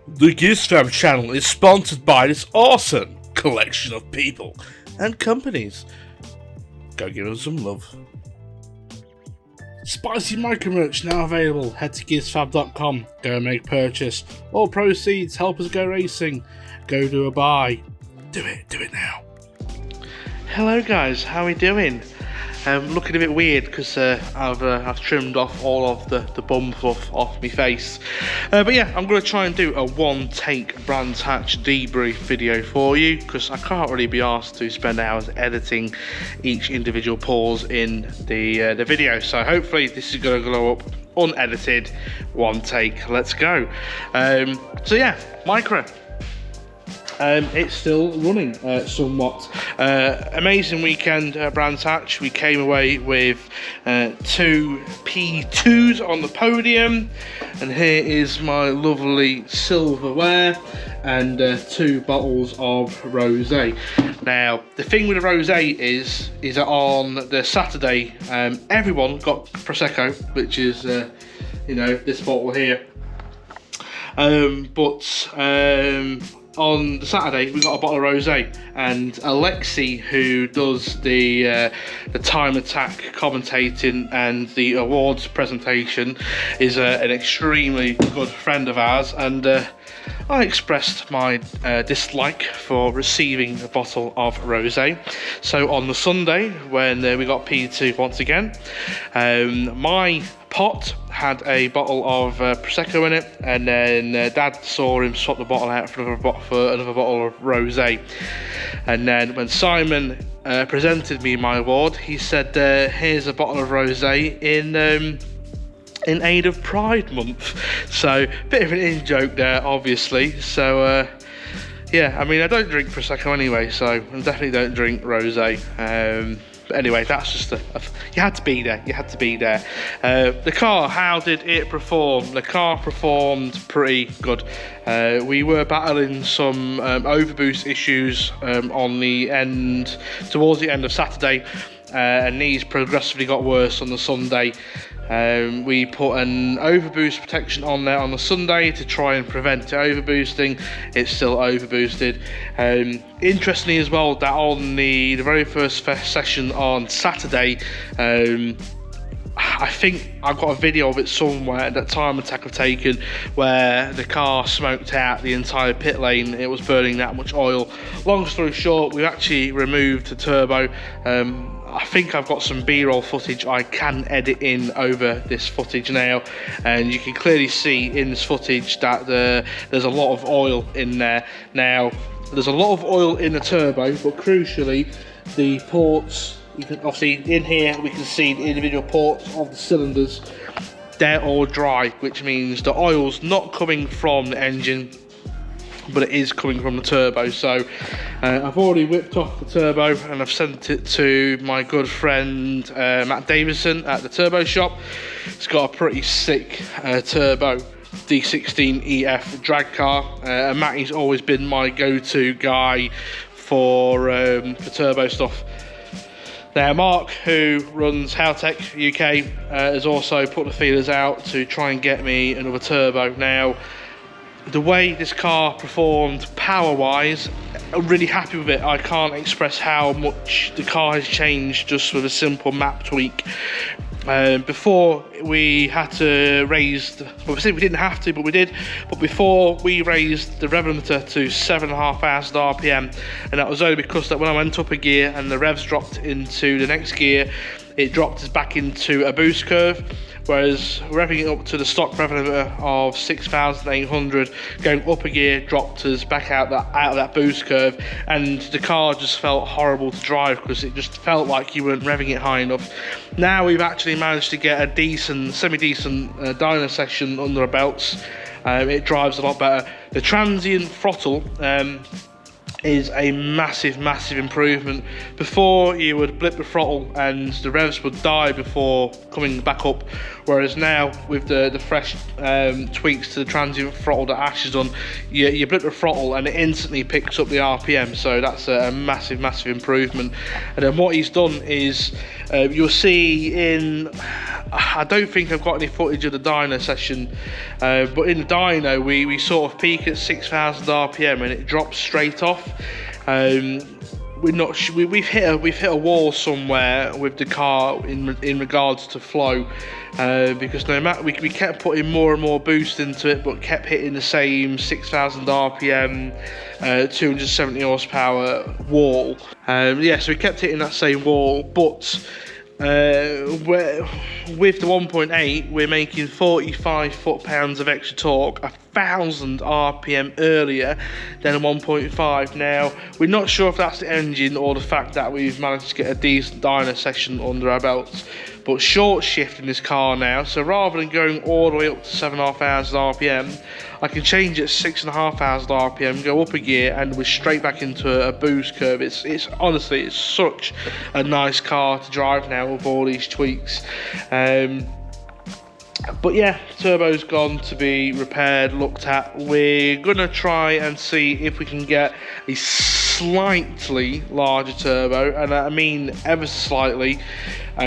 The GizFab channel is sponsored by this awesome collection of people and companies. Go give them some love. Spicy micro merch now available. Head to GizFab.com. Go and make purchase. All proceeds help us go racing. Go do a buy. Do it now. Hello guys, how are we doing? Looking a bit weird because I've trimmed off all of the bum fluff off my face. But yeah, I'm going to try and do a one-take Brands Hatch debrief video for you because I can't really be asked to spend hours editing each individual pause in the video. So hopefully this is going to go up unedited, one take. Let's go. So yeah, micro. It's still running somewhat. Amazing weekend at Brands Hatch. We came away with 2 P2s on the podium, and here is my lovely silverware and 2 bottles of rosé. Now the thing with the rosé is that on the Saturday everyone got Prosecco, which is this bottle here, on the Saturday we got a bottle of rosé, and Alexi, who does the time attack commentating and the awards presentation, is an extremely good friend of ours, and I expressed my dislike for receiving a bottle of rosé. So on the Sunday, when we got P2 once again, my pot had a bottle of Prosecco in it, and then Dad saw him swap the bottle out for another bottle of rosé. And then when Simon presented me my award, he said, here's a bottle of rosé in aid of Pride Month. So bit of an in-joke there, obviously. So yeah, I mean, I don't drink Prosecco anyway, so I definitely don't drink rosé. But anyway, that's just you had to be there. You had to be there. The car, how did it perform? The car performed pretty good. We were battling some overboost issues on the end, towards the end of Saturday, and these progressively got worse on the Sunday. We put an overboost protection on there on the Sunday to try and prevent it overboosting. It's still overboosted. Interestingly as well, that on the very first session on Saturday, I think I've got a video of it somewhere that Time Attack have taken, where the car smoked out the entire pit lane. It was burning that much oil. Long story short, we actually removed the turbo. I think I've got some B-roll footage I can edit in over this footage now, and you can clearly see in this footage that there's a lot of oil in there. Now, there's a lot of oil in the turbo, but crucially, the ports, you can obviously in here we can see the individual ports of the cylinders. They're all dry, which means the oil's not coming from the engine, but it is coming from the turbo. So I've already whipped off the turbo and I've sent it to my good friend Matt Davison at the turbo shop. It's got a pretty sick turbo D16 EF drag car, and Matty's always been my go-to guy for turbo stuff. Now Mark, who runs Howtech UK, has also put the feelers out to try and get me another turbo. Now, the way this car performed power-wise, I'm really happy with it. I can't express how much the car has changed just with a simple map tweak. Before we had to raise, we didn't have to, but we did. But before we raised the rev limiter to 7,500 RPM, and that was only because that when I went up a gear and the revs dropped into the next gear, it dropped us back into a boost curve. Whereas revving it up to the stock rev limiter of 6,800, going up a gear dropped us back out of that boost curve, and the car just felt horrible to drive because it just felt like you weren't revving it high enough. Now we've actually managed to get a decent, semi-decent dyno session under our belts. It drives a lot better. The transient throttle is a massive improvement. Before, you would blip the throttle and the revs would die before coming back up, whereas now with the fresh tweaks to the transient throttle that Ash has done, you blip the throttle and it instantly picks up the RPM. So that's a massive improvement. And then what he's done is you'll see in I don't think I've got any footage of the dyno session, but in the dyno we sort of peak at 6,000 RPM and it drops straight off. We've hit a wall somewhere with the car in regards to flow, because no matter we kept putting more and more boost into it, but kept hitting the same 6,000 RPM, 270 horsepower wall. Yeah, so we kept hitting that same wall, but with the 1.8 we're making 45 foot-pounds of extra torque, 1,000 RPM earlier than a 1.5. Now we're not sure if that's the engine or the fact that we've managed to get a decent dyno session under our belts, but short shifting this car now, so rather than going all the way up to 7,500 RPM, I can change it at 6,500 RPM, go up a gear, and we're straight back into a boost curve. It's honestly, it's such a nice car to drive now with all these tweaks. But yeah, turbo's gone to be repaired, looked at. We're gonna try and see if we can get a slightly larger turbo, and I mean ever so slightly,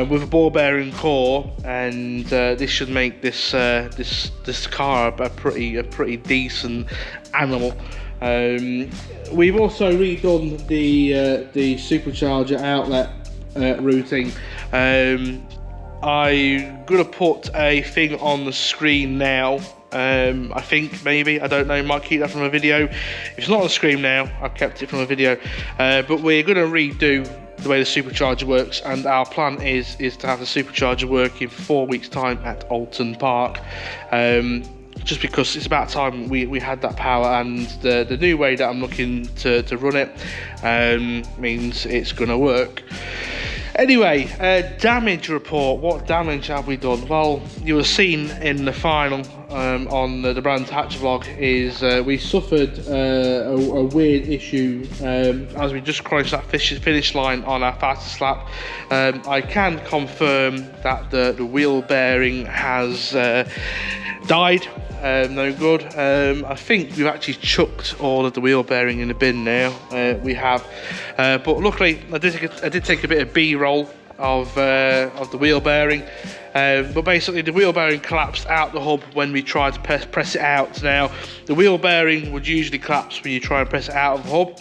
with a ball bearing core, and this should make this car a pretty decent animal. We've also redone the supercharger outlet routing. I'm gonna put a thing on the screen now. I think, maybe, I don't know, might keep that from a video. If it's not on the screen now, I've kept it from a video. But we're gonna redo the way the supercharger works, and our plan is to have the supercharger working for 4 weeks time at Alton Park. Just because it's about time we had that power, and the new way that I'm looking to run it means it's gonna work. Anyway, damage report. What damage have we done? Well, you will have seen in the final on the Brands Hatch vlog is we suffered a weird issue as we just crossed that finish line on our fastest lap. I can confirm that the wheel bearing has died. No good. I think we've actually chucked all of the wheel bearing in the bin now. We have, but luckily I did take a bit of B-roll of the wheel bearing. But basically the wheel bearing collapsed out the hub when we tried to press it out. Now the wheel bearing would usually collapse when you try and press it out of the hub,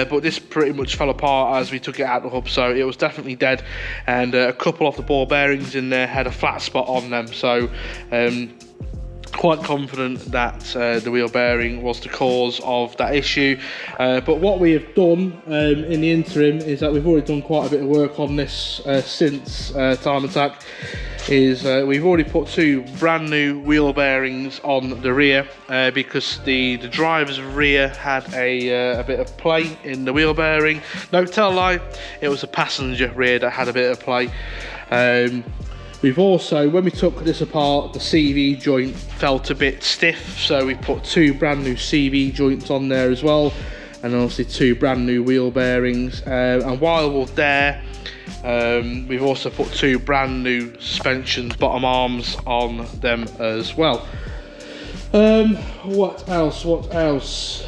but this pretty much fell apart as we took it out of the hub, so it was definitely dead, and a couple of the ball bearings in there had a flat spot on them, so quite confident that the wheel bearing was the cause of that issue. But what we have done in the interim is that we've already done quite a bit of work on this since Time Attack. We've already put 2 brand new wheel bearings on the rear because the driver's rear had a bit of play in the wheel bearing. No, tell a lie, it was a passenger rear that had a bit of play. We've also, when we took this apart, the CV joint felt a bit stiff, so we put 2 brand new CV joints on there as well, and obviously 2 brand new wheel bearings. And while we're there, we've also put 2 brand new suspension bottom arms on them as well. What else?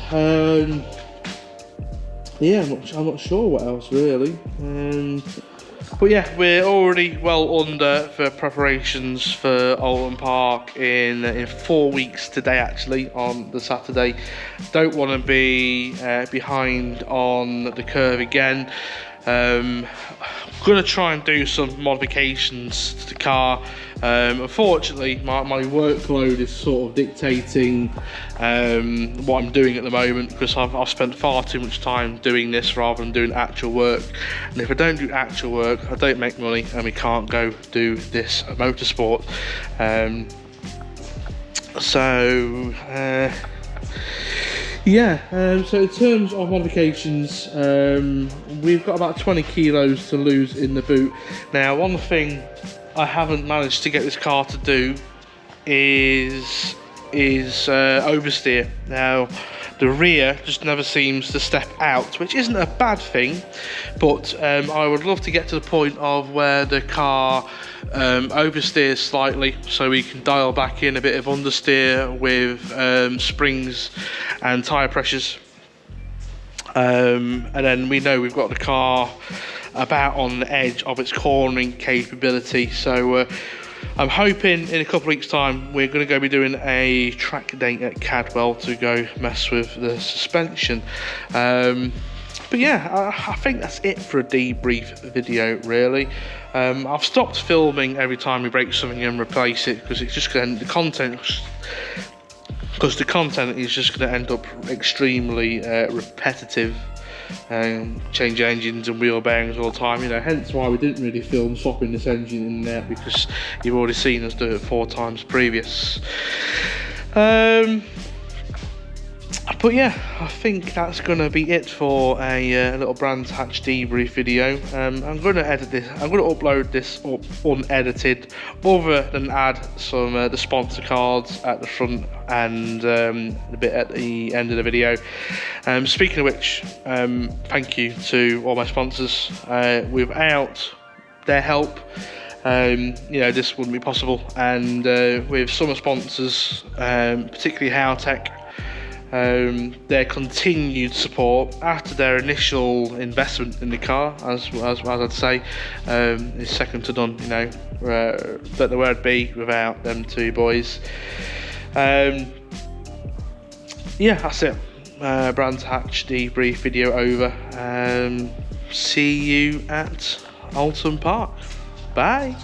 Yeah, I'm not sure what else really. But yeah, we're already well under for preparations for Alton Park in 4 weeks today, actually, on the Saturday. Don't want to be behind on the curve again. I'm gonna try and do some modifications to the car. Unfortunately, my workload is sort of dictating what I'm doing at the moment, because I've spent far too much time doing this rather than doing actual work. And if I don't do actual work, I don't make money, and we can't go do this motorsport. Yeah, so in terms of modifications, we've got about 20 kilos to lose in the boot. Now, one thing I haven't managed to get this car to do is oversteer. Now, the rear just never seems to step out, which isn't a bad thing, but I would love to get to the point of where the car oversteers slightly, so we can dial back in a bit of understeer with springs and tyre pressures, and then we know we've got the car about on the edge of its cornering capability. So I'm hoping in a couple of weeks' time we're going to go be doing a track day at Cadwell to go mess with the suspension. But yeah, I think that's it for a debrief video, really. I've stopped filming every time we break something and replace it, because it's just going to, the content is just going to end up extremely repetitive. Change engines and wheel bearings all the time, you know, hence why we didn't really film swapping this engine in there, because you've already seen us do it 4 times previous. But yeah, I think that's going to be it for a little Brands Hatch debrief video. I'm going to edit this, I'm going to upload this up unedited, other than add some the sponsor cards at the front and a bit at the end of the video. Speaking of which, thank you to all my sponsors. Without their help, you know, this wouldn't be possible. And with some sponsors, particularly Howtech, their continued support after their initial investment in the car, as I'd say, is second to none. You know, don't know where I'd be without them 2 boys. Yeah, that's it. Brands Hatch debrief video over. See you at Alton Park. Bye.